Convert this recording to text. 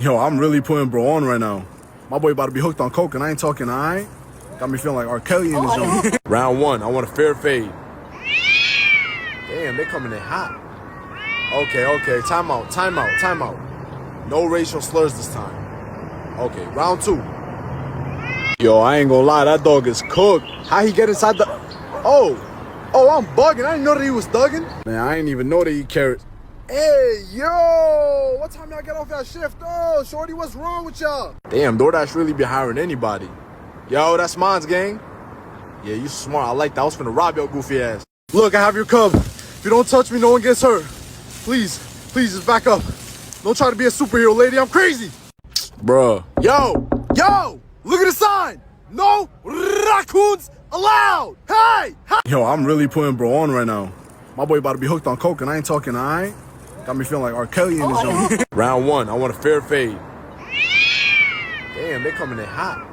Yo, I'm really putting bro on right now. My boy about to be hooked on coke and I ain't talking, alright? Got me feeling like R. Kelly in this joint. Round one, I want a fair fade. Damn, they coming in hot. Okay, time out. No racial slurs this time. Okay, round two. Yo, I ain't gonna lie, that dog is cooked. How he get inside the... Oh, I'm bugging. I didn't know that he was thugging. Man, I didn't even know that he carried... Hey, yo! What time y'all get off that shift? Oh, shorty, what's wrong with y'all? Damn, DoorDash really be hiring anybody. Yo, that's mine's gang. Yeah, you smart. I like that. I was finna rob your goofy ass. Look, I have your cub. If you don't touch me, no one gets hurt. Please, just back up. Don't try to be a superhero, lady. I'm crazy. Bruh. Yo! Look at the sign. No raccoons allowed. Hey! Yo, I'm really putting bro on right now. My boy about to be hooked on coke and I ain't talking, alright? Got me feeling like R. Kelly in this joint. Round one, I want a fair fade. Damn, they coming in hot.